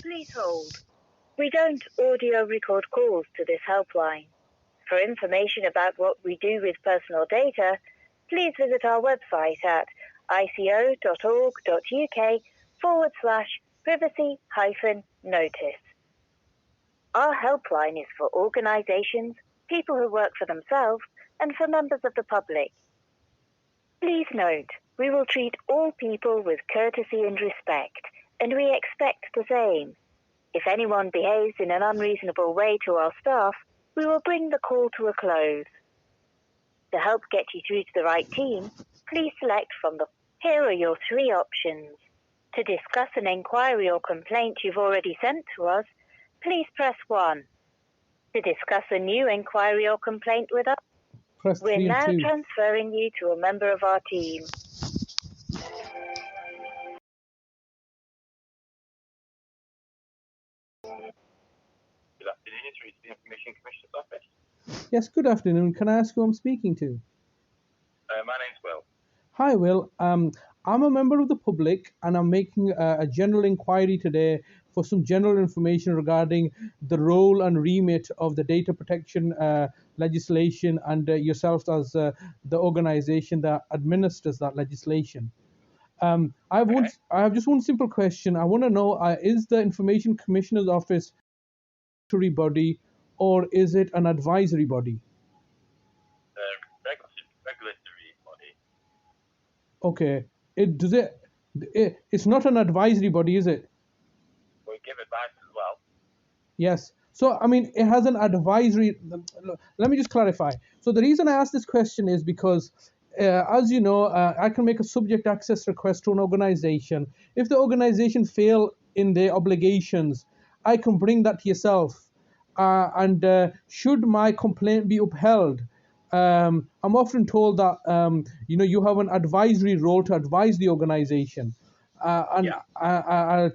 Please hold. We don't audio record calls to this helpline. For information about what we do with personal data, please visit our website at ico.org.uk/privacy-notice. Our helpline is for organisations, people who work for themselves, and for members of the public. Please note, we will treat all people with courtesy and respect, and we expect the same. If anyone behaves in an unreasonable way to our staff, we will bring the call to a close. To help get you through to the right team, please select from the... Here are your 3 options. To discuss an inquiry or complaint you've already sent to us, please press 1. To discuss a new inquiry or complaint with us, we're now transferring you to a member of our team. Good afternoon, it's reached the Information Commissioner's office. Yes, good afternoon. Can I ask who I'm speaking to? My name's Will. Hi, Will. I'm a member of the public and I'm making a general inquiry today for some general information regarding the role and remit of the data protection legislation and yourselves as the organization that administers that legislation. I have just one simple question. I want to know, is the Information Commissioner's office a regulatory body or is it an advisory body? Regulatory body. Okay. It's not an advisory body, is it? We give advice as well. Yes. So, I mean, it has an advisory... Let me just clarify. So, the reason I asked this question is because, as you know, I can make a subject access request to an organization. If the organization fail in their obligations, I can bring that to yourself. And should my complaint be upheld, I'm often told that you have an advisory role to advise the organization, that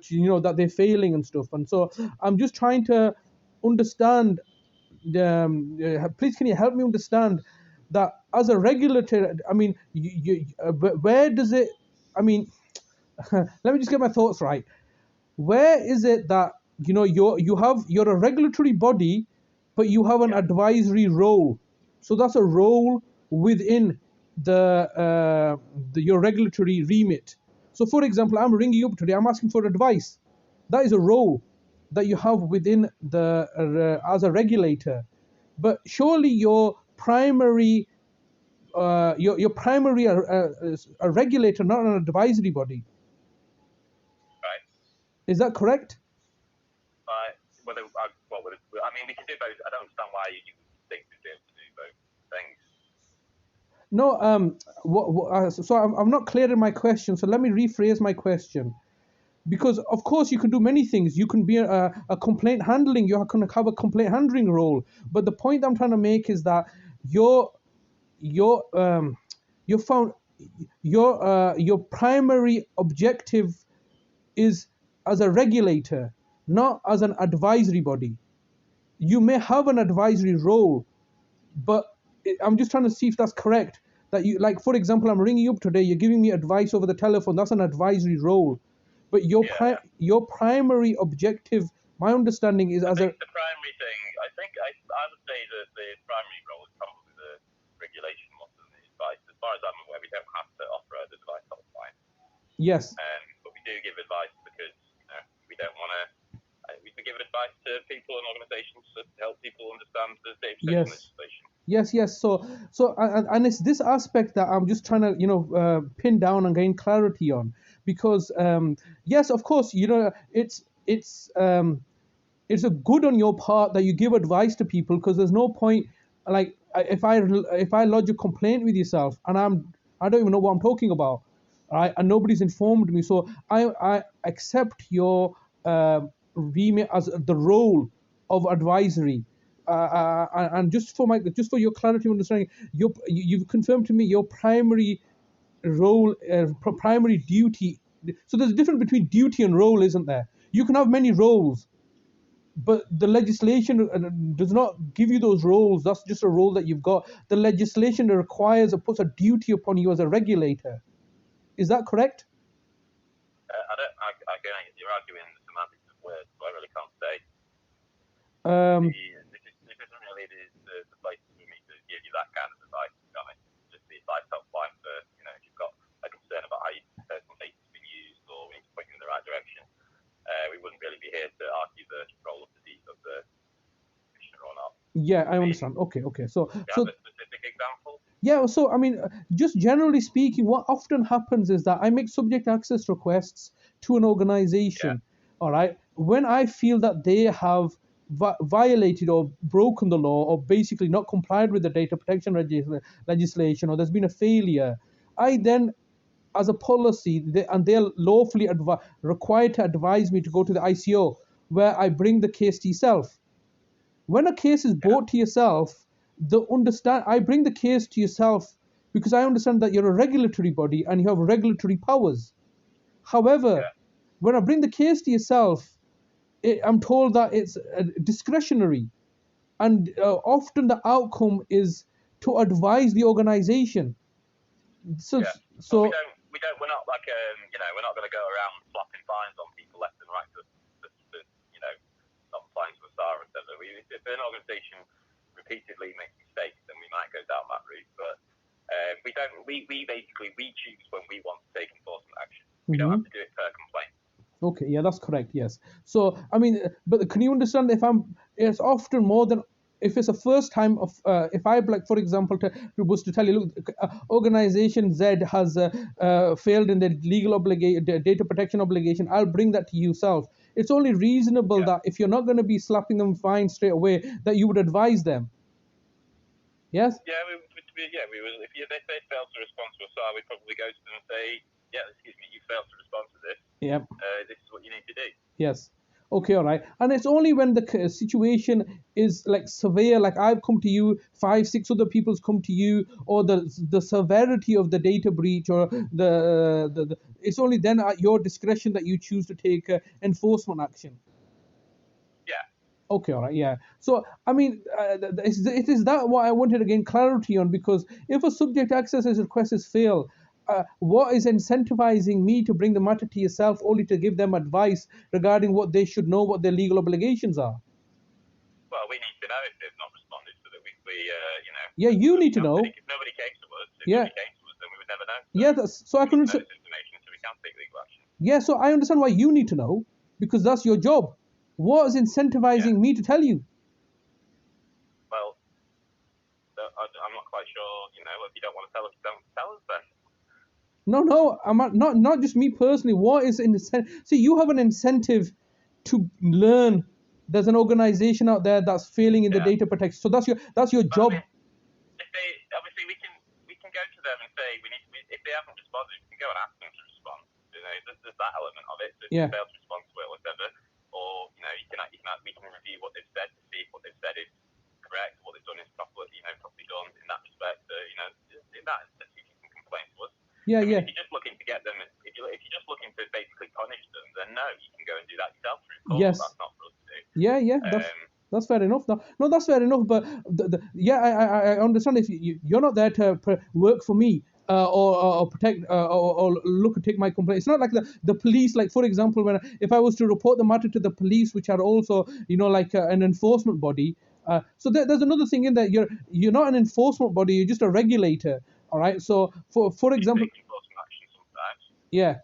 they're failing and stuff. And so I'm just trying to understand. Please, can you help me understand that as a regulator? I mean, where does it? I mean, let me just get my thoughts right. Where is it that you're a regulatory body, but you have an advisory role? So that's a role within your regulatory remit. So, for example, I'm ringing you up today. I'm asking for advice. That is a role that you have within as a regulator. But surely your primary a regulator, not an advisory body. Right. Is that correct? I mean, we can do both. I don't understand why you think we'd be able to do both things. No, so I'm not clear in my question, so let me rephrase my question. Because, of course, you can do many things. You can be a complaint handling, you can have a complaint handling role. But the point I'm trying to make is that your primary objective is as a regulator, not as an advisory body. You may have an advisory role, but I'm just trying to see if that's correct. That you, like, for example, I'm ringing you up today, you're giving me advice over the telephone, that's an advisory role. But your primary objective, my understanding is the primary thing, I would say that the primary role is probably the regulation more than the advice. As far as I'm aware, we don't have to offer an advice hotline. Yes. But we do give advice because we don't want to. We can give advice to people and organisations to help people understand the data protection legislation. Yes. So and it's this aspect that I'm just trying to pin down and gain clarity on, because yes, of course, it's a good on your part that you give advice to people, because there's no point, like, if I lodge a complaint with yourself and I don't even know what I'm talking about, right, and nobody's informed me, so I accept your remit as the role of advisory, and just for your clarity of understanding, you've confirmed to me your primary role, primary duty. So there's a difference between duty and role, isn't there? You can have many roles, but the legislation does not give you those roles. That's just a role that you've got. The legislation requires or puts a duty upon you as a regulator. Is that correct? You're arguing the semantics of This isn't really the place for me to give you that kind of advice, to be honest. Just the advice helpline for, if you've got a concern about how your personal data is being used or we need to point you in the right direction. We wouldn't really be here to argue the role of the commissioner or not. Yeah, I understand. Okay. So, do you have a specific example? Yeah, so I mean, just generally speaking, what often happens is that I make subject access requests to an organization, all right? When I feel that they have violated or broken the law or basically not complied with the data protection legislation, or there's been a failure, I then, as a policy, they're lawfully required to advise me to go to the ICO, where I bring the case to yourself. When a case is brought to yourself, I bring the case to yourself because I understand that you're a regulatory body and you have regulatory powers. However, when I bring the case to yourself, I'm told that it's discretionary, and often the outcome is to advise the organization. So, we're not like we're not going to go around slapping fines on people left and right for not applying to a SAR, etc. If an organisation repeatedly makes mistakes, then we might go down that route. But we don't. We basically choose when we want to take enforcement action. We don't have to do it per complaint. Okay, yeah, that's correct. Yes. So I mean, but can you understand it's often more than. If it's a first time of, if I like, for example, was to tell you, look, organization Z has failed in their legal data protection obligation, I'll bring that to yourself. It's only reasonable that if you're not going to be slapping them fine straight away, that you would advise them. Yes. Yeah, we would. If they fail to respond to a SAR, we'd probably go to them and say, excuse me, you failed to respond to this. Yep. This is what you need to do. Yes. Okay, all right. And it's only when the situation is like severe, like I've come to you, 5, 6 other people's come to you, or the severity of the data breach, or the it's only then at your discretion that you choose to take enforcement action. Yeah. Okay, all right, yeah. So, I mean, it is that what I wanted to gain clarity on, because if a subject access request is failed, what is incentivizing me to bring the matter to yourself only to give them advice regarding what they should know, what their legal obligations are? Well, we need to know if they've not responded, so that we Yeah, you need to know. If nobody came to us, nobody came to us, then we would never know. So yeah, so I can know this information so we can take legal action. Yeah, so I understand why you need to know, because that's your job. What is incentivizing me to tell you? Well, I'm not quite sure. If you don't want to tell us, don't tell us then. No, I'm not just me personally. What is see, you have an incentive to learn. There's an organization out there that's failing in the data protection. So that's your job. I mean, obviously we can go to them and say if they haven't responded, we can go and ask them to respond. There's that element of it. So if they fail to respond to it, or whatever, or we can review what they've said to see if what they've said is correct, what they've done is properly done in that respect. In that instance, you can complain to us. Yeah. If you're just looking to get them, if you're just looking to basically punish them, then no, you can go and do that yourself through court. Yes. That's not for us to do. Yeah. That's fair enough. No, that's fair enough. But I understand if you're not there to work for me. Or protect or look to take my complaint. It's not like the police. Like, for example, if I was to report the matter to the police, which are also like an enforcement body. So there's another thing in that you're not an enforcement body. You're just a regulator. All right. So for example, yeah.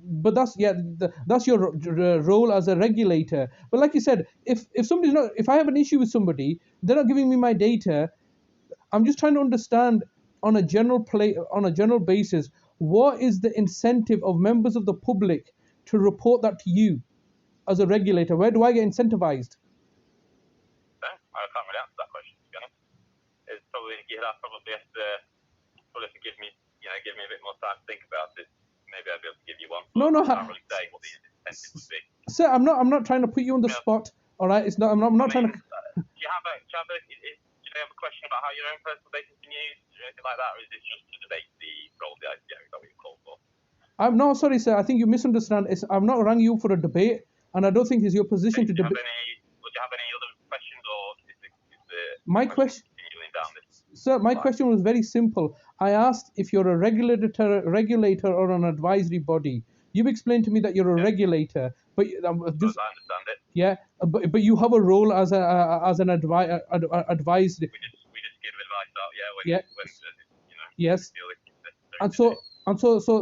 But that's your role as a regulator. But like you said, if I have an issue with somebody, they're not giving me my data. I'm just trying to understand on a general basis, what is the incentive of members of the public to report that to you as a regulator? Where do I get incentivized? I can't really answer that question, to be honest. It's probably have to give me a bit more time to think about it. Maybe I'll be able to give you one. No. I can't really say what the incentive would be. Sir, I'm not trying to put you on the spot. All right, it's not. I'm not trying to. Do you have a question about how your own personal data has been used, or anything like that, or is this just to debate the role of the ICO? Is that what you called for? I'm no, sorry, sir. I think you misunderstand. I'm not rang you for a debate, and I don't think it's your position to debate. Would you have any other questions, or is the my question? Continuing down this? Sir, my question was very simple. I asked if you're a regulator or an advisory body. You've explained to me that you're a regulator, but I understand it. Yeah, but you have a role as an advised. We just give advice out, yeah, when Yeah. you know, Yes. feel it's necessary And to so do. and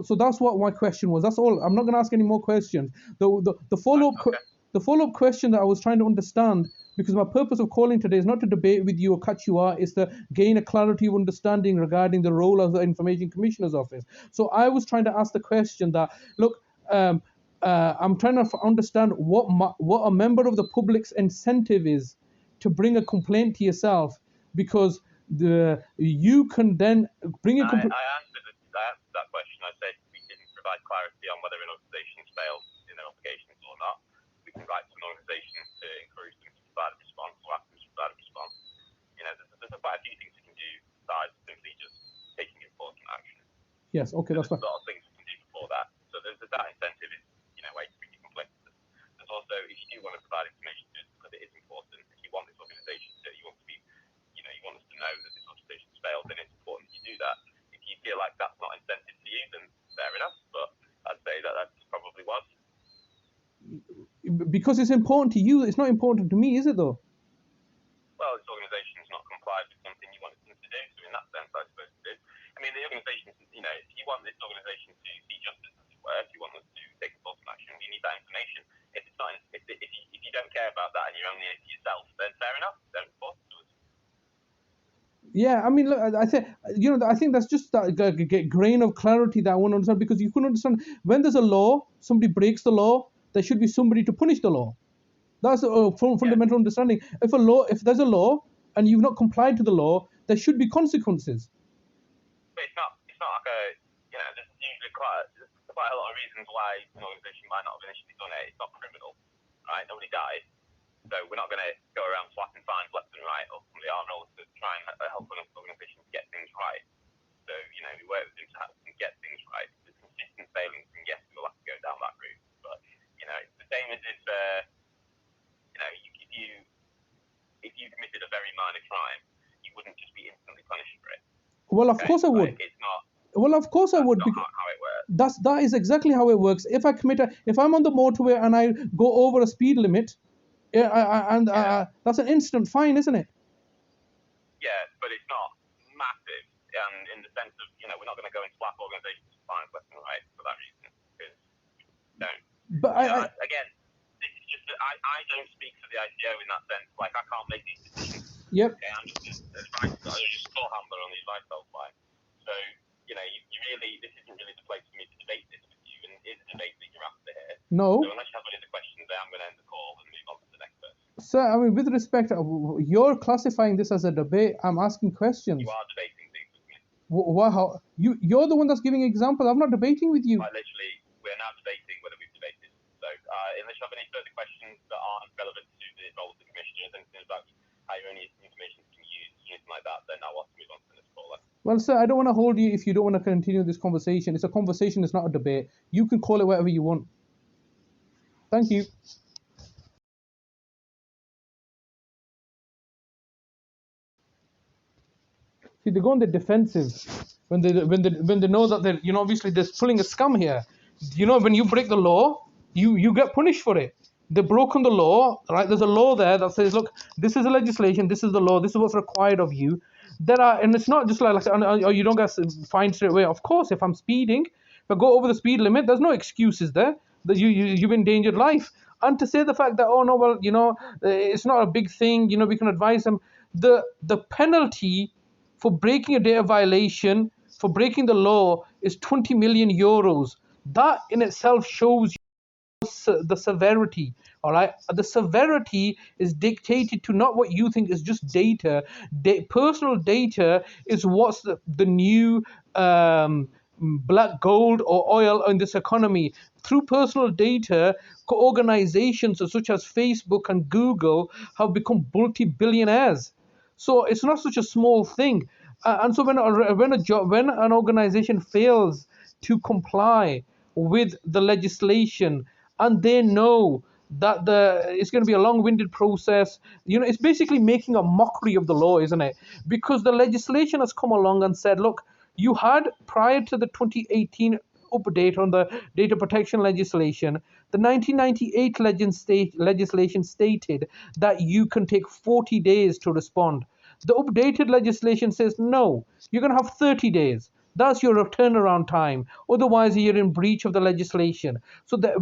so that's what my question was. That's all. I'm not going to ask any more questions. The Okay. the follow-up question that I was trying to understand, because my purpose of calling today is not to debate with you or cut you out, is to gain a clarity of understanding regarding the role of the Information Commissioner's Office. So I was trying to ask the question that, look, I'm trying to understand what a member of the public's incentive is to bring a complaint to yourself, because you can then bring a complaint. I answered that question. I said we can provide clarity on whether an organisation's failed in their obligations or not. We can write to an organisation to encourage them to provide a response or ask them to provide a response. You know, there's quite a few things we can do besides simply just taking enforcement action. Yes, okay, that's fine. There's a lot of things we can do before that. So there's that incentive is, you know, where you bring your complaints. There's also, if you do want to provide information to us, because it is important, if you want this organisation to, you want to be, you know, you want us to know that this organisation's failed, then it's important that you do that. If you feel like that's not incentive to you, then fair enough. But I'd say that probably was. Because it's important to you, it's not important to me, is it though? Well, this organisation's not complied with something you wanted them to do, so in that sense, I suppose it is. I mean, the organisation, you know, if you want this organisation to see justice, as it were, if you want us to take enforcement action, you need that information. If it's not, if you don't care about that and you're only into yourself, then fair enough, don't enforce it to us. Yeah, I mean, look, I think, you know, I think that's just that grain of clarity that I want to understand, because you can understand when there's a law, somebody breaks the law, there should be somebody to punish the law. That's a fundamental understanding. If there's a law and you've not complied to the law, there should be consequences. But it's not like a, you know, there's usually quite a lot of reasons why an organisation might not have initially done it. It's not criminal, right? Nobody died. So we're not going to go around slapping fines left and right. Ultimately, our role is to try and help an organisation to get things right. So, you know, we work with them to help them get things right. If there's consistent failings, then yes, we'll have to go down that route. But, you know, it's the same as if, you know, if you committed a very minor crime, you wouldn't just be instantly punished for it. Well, of course I would. It's not. Well, of course I would. That's not how it works. That is exactly how it works. If I'm on the motorway and I go over a speed limit, that's an instant fine, isn't it? Yeah, but it's not massive, and in the sense of, you know, we're not going to go and slap organisations with fines left and right for that reason, because don't. But again, this is just I don't speak for the ICO in that sense. Like, I can't make these decisions. Yep. Okay, I'm just I'm just a call handler on the advice helpline. So, you know, this isn't really the place for me to debate this with you, and it is a debate that you're after here. No. So unless you have any other questions, I'm going to end the call and move on to the next person. Sir, I mean, with respect, you're classifying this as a debate. I'm asking questions. You are debating things with me. You're the one that's giving examples. I'm not debating with you. We're now debating whether we've debated. So unless you have any further questions that aren't relevant to the role of the commissioner, anything about how your own information can be used, anything like that, then I'll have to move on to the next caller. Well, sir, I don't want to hold you if you don't want to continue this conversation. It's a conversation, it's not a debate. You can call it whatever you want. Thank you. See, they go on the defensive when they know that they're, you know, obviously they're pulling a scam here. You know, when you break the law, you get punished for it. They've broken the law, right? There's a law there that says, look, this is a legislation, this is the law, this is what's required of you. And it's not just like oh, you don't get fined straight away. Of course, if I'm speeding, if I go over the speed limit, there's no excuses there. That you've endangered life. And to say the fact that, oh no, well, you know, it's not a big thing, you know, we can advise them. The penalty for breaking a data violation, for breaking the law, is 20 million euros. That in itself shows you the severity. All right, the severity is dictated to not what you think is just data. Personal data is what's the new black gold or oil in this economy. Through personal data, organizations such as Facebook and Google have become multi-billionaires. So it's not such a small thing. And so when an organization fails to comply with the legislation, and they know that it's going to be a long-winded process, you know, it's basically making a mockery of the law, isn't it? Because the legislation has come along and said, look, you had, prior to the 2018 update on the data protection legislation, The 1998 legislation stated that you can take 40 days to respond. The updated legislation says no, you're going to have 30 days. That's your turnaround time. Otherwise, you're in breach of the legislation. So that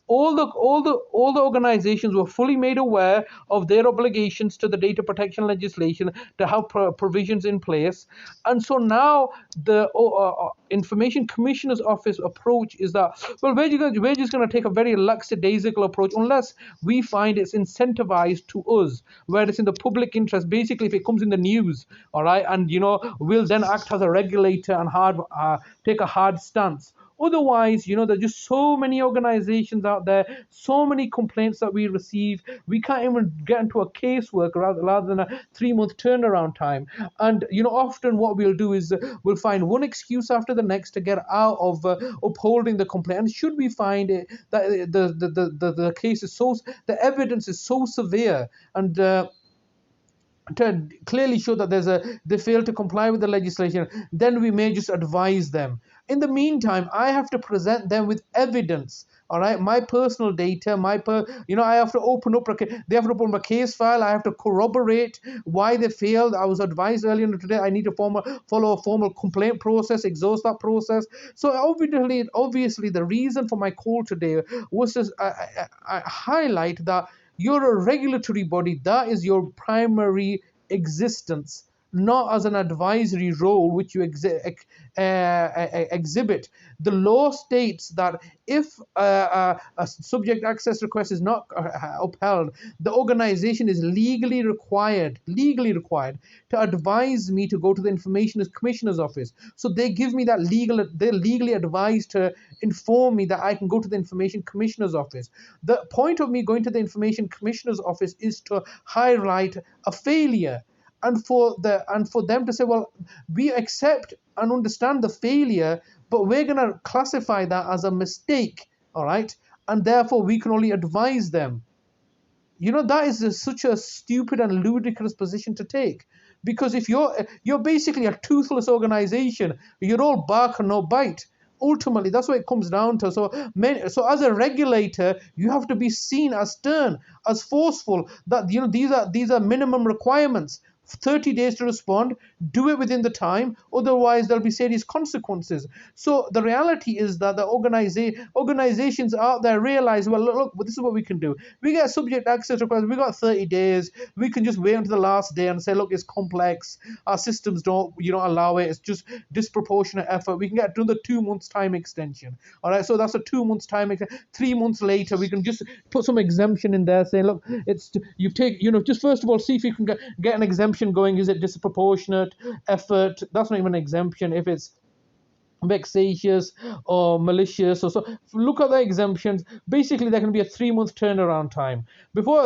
all the organizations were fully made aware of their obligations to the data protection legislation to have provisions in place. And so now the Information Commissioner's Office approach is that, well, we're just going to take a very lackadaisical approach unless we find it's incentivized to us, where it's in the public interest. Basically, if it comes in the news, all right, and we'll then act as a regulator and take a hard stance. Otherwise, there's just so many organizations out there, so many complaints that we receive. We can't even get into a casework rather than a 3-month turnaround time. And often what we'll do is we'll find one excuse after the next to get out of upholding the complaint. And should we find it that the case is the evidence is so severe and to clearly show that they fail to comply with the legislation, then we may just advise them. In the meantime, I have to present them with evidence. All right, my personal data, I have to they have to open up a case file. I have to corroborate why they failed. I was advised earlier today I need to follow a formal complaint process, exhaust that process. So obviously, the reason for my call today was to I highlight that you're a regulatory body. That is your primary existence, not as an advisory role which you exhibit. The law states that if a subject access request is not upheld, the organization is legally required to advise me to go to the Information Commissioner's Office. So they give me they're legally advised to inform me that I can go to the Information Commissioner's Office. The point of me going to the Information Commissioner's Office is to highlight a failure. And for them to say, well, we accept and understand the failure, but we're going to classify that as a mistake, all right? And therefore, we can only advise them. That is such a stupid and ludicrous position to take. Because if you're basically a toothless organization, you're all bark and no bite. Ultimately, that's what it comes down to. So as a regulator, you have to be seen as stern, as forceful. That these are minimum requirements. 30 days to respond, do it within the time, otherwise there'll be serious consequences. So the reality is that the organizations out there realize, well, look, this is what we can do. We get subject access requests, we got 30 days, we can just wait until the last day and say, look, it's complex, our systems don't allow it, it's just disproportionate effort. We can get another 2 months time extension. All right, so that's a 2 months time. 3 months later, we can just put some exemption in there, saying, look, just first of all, see if you can get an exemption going. Is it disproportionate effort? That's not even an exemption. If it's vexatious or malicious or so, look at the exemptions. Basically, there can be a 3-month turnaround time. Before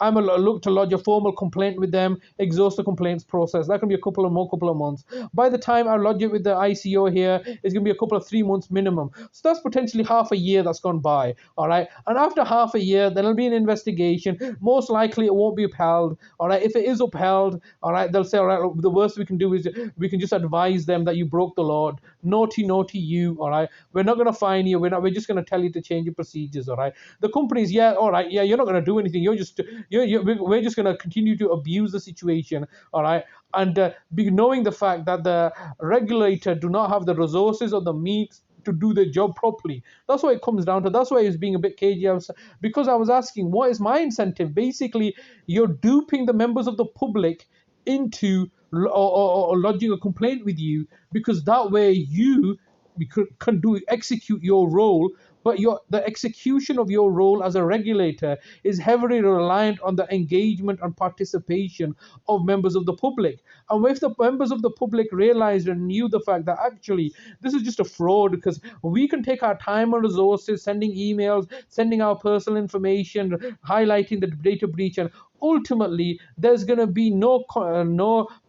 I'm look to lodge a formal complaint with them, exhaust the complaints process, that can be a couple of months. By the time I lodge it with the ICO here, it's going to be a couple of 3 months minimum. So that's potentially half a year that's gone by. All right, and after half a year, there'll be an investigation. Most likely, it won't be upheld. All right, if it is upheld, all right, they'll say, all right, look, the worst we can do is we can just advise them that you broke the law. Naughty you, all right, we're not going to fine you, we're just going to tell you to change your procedures. All right, the companies, all right, you're not going to do anything, we're just going to continue to abuse the situation. All right, and knowing the fact that the regulator do not have the resources or the means to do their job properly. That's what it comes down to. That's why he's being a bit cagey. Because I was asking, what is my incentive? Basically, you're duping the members of the public into or lodging a complaint with you, because that way you can execute your role. But the execution of your role as a regulator is heavily reliant on the engagement and participation of members of the public. And if the members of the public realized and knew the fact that actually this is just a fraud, because we can take our time and resources sending emails, sending our personal information, highlighting the data breach, and ultimately there's going to be no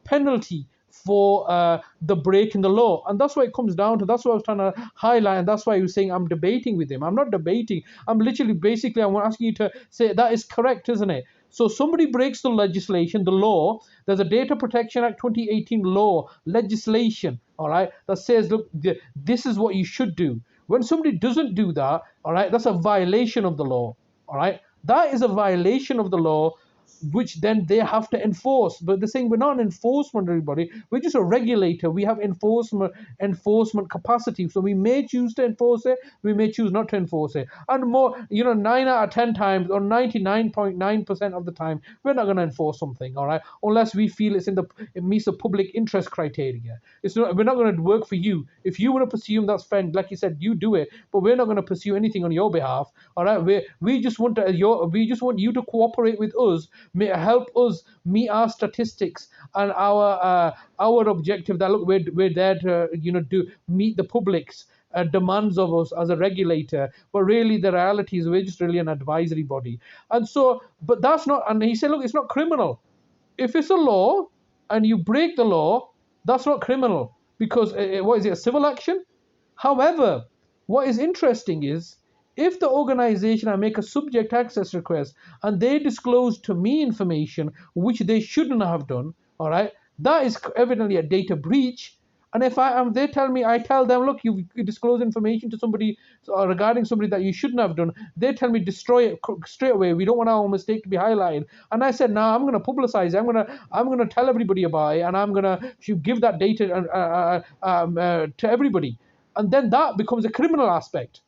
penalty for the break in the law. And that's what it comes down to. That's what I was trying to highlight, and that's why he was saying I'm debating with him. I'm not debating. I'm asking you to say that is correct, isn't it? So somebody breaks the legislation, the law. There's a Data Protection Act 2018 law, legislation, all right, that says, look, this is what you should do. When somebody doesn't do that, all right, that's a violation of the law. All right, that is a violation of the law, which then they have to enforce. But they're saying we're not an enforcement, everybody. We're just a regulator. We have enforcement capacity. So we may choose to enforce it, we may choose not to enforce it. And more, 9 out of 10 times, or 99.9% of the time, we're not going to enforce something, all right, unless we feel it meets the public interest criteria. We're not going to work for you. If you want to pursue, that's fine. Like you said, you do it, but we're not going to pursue anything on your behalf. All right, we just want you to cooperate with us, help us meet our statistics and our objective. That look, we're there to meet the public's demands of us as a regulator, but really the reality is we're just really an advisory body. And so, but that's not. And he said, look, it's not criminal. If it's a law and you break the law, that's not criminal, because what is it, a civil action? However, what is interesting is, if the organization, I make a subject access request and they disclose to me information which they shouldn't have done, all right, that is evidently a data breach. And if they tell me, I tell them, look, you disclose information to somebody regarding somebody that you shouldn't have done, they tell me destroy it straight away. We don't want our mistake to be highlighted. And I said, no, I'm going to publicize it. I'm going to tell everybody about it, and I'm going to give that data to everybody. And then that becomes a criminal aspect.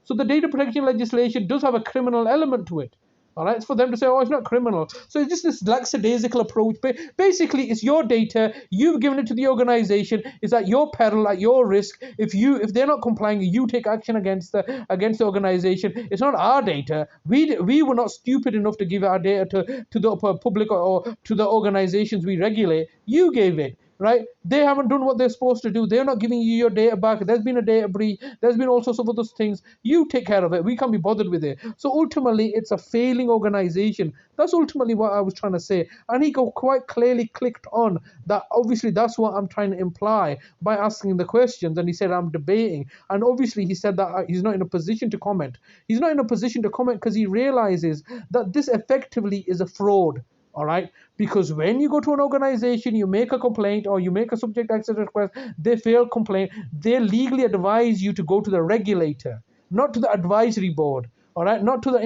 So the data protection legislation does have a criminal element to it. All right, it's for them to say, oh, it's not criminal. So it's just this lackadaisical approach. Basically, it's your data. You've given it to the organization. It's at your peril, at your risk. If they're not complying, you take action against the organization. It's not our data. We were not stupid enough to give our data to the public or to the organizations we regulate. You gave it. Right? They haven't done what they're supposed to do. They're not giving you your data back. There's been a data breach. There's been all sorts of other things. You take care of it. We can't be bothered with it. So ultimately, it's a failing organization. That's ultimately what I was trying to say. And he quite clearly clicked on that. Obviously, that's what I'm trying to imply by asking the questions. And he said, I'm debating. And obviously, he said that he's not in a position to comment. He's not in a position to comment because he realizes that this effectively is a fraud. All right, because when you go to an organization, you make a complaint or you make a subject access request, they fail complaint, they legally advise you to go to the regulator, not to the advisory board. All right, not to they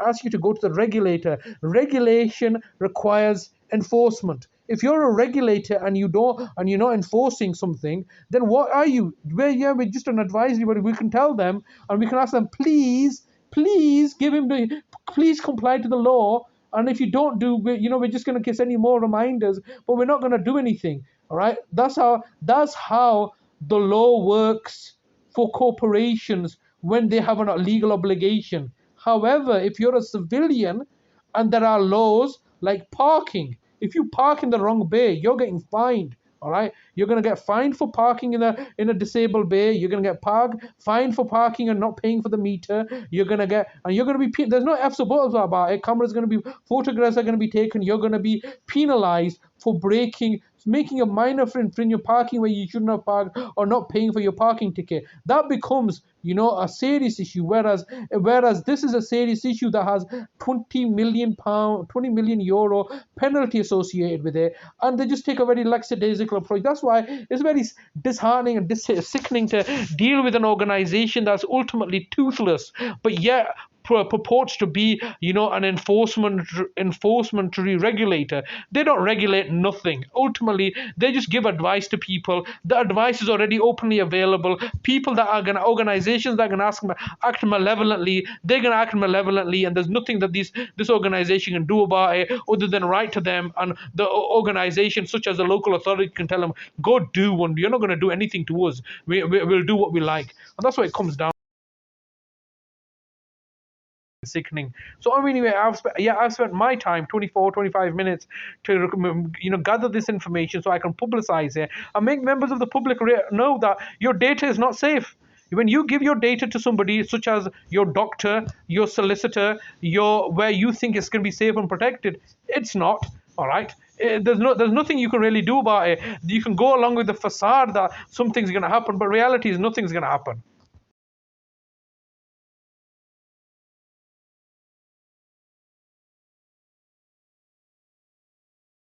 ask you to go to the regulator. Regulation requires enforcement. If you're a regulator and you're not enforcing something, then what are you? We're just an advisory body. We can tell them and we can ask them, please please comply to the law. And if you don't do, we're just going to send you more reminders, but we're not going to do anything. All right, that's how the law works for corporations when they have a legal obligation. However, if you're a civilian and there are laws like parking, if you park in the wrong bay, you're getting fined. All right, you're going to get fined for parking in a disabled bay. You're going to get fined for parking and not paying for the meter. You're going to be there's no ifs or buts about it. Photographs are going to be taken. You're going to be penalized for making a minor infringement of parking where you shouldn't have parked, or not paying for your parking ticket. That becomes a serious issue, whereas this is a serious issue that has 20 million euro penalty associated with it, and they just take a very lackadaisical approach. That's why it's very disheartening and sickening to deal with an organization that's ultimately toothless, but yet purports to be, an enforcementary regulator. They don't regulate nothing. Ultimately, they just give advice to people. The advice is already openly available. Organizations that are gonna act malevolently, they're gonna act malevolently, and there's nothing that this organization can do about it other than write to them, and the organization, such as the local authority, can tell them, go do one. You're not gonna do anything to us. We'll do what we like, and that's what it comes down. Sickening. So anyway, I've spent my time 25 minutes to gather this information so I can publicize it and make members of the public know that your data is not safe. When you give your data to somebody such as your doctor, your solicitor, where you think it's going to be safe and protected, it's not. All right. There's nothing you can really do about it. You can go along with the facade that something's going to happen, but reality is nothing's going to happen.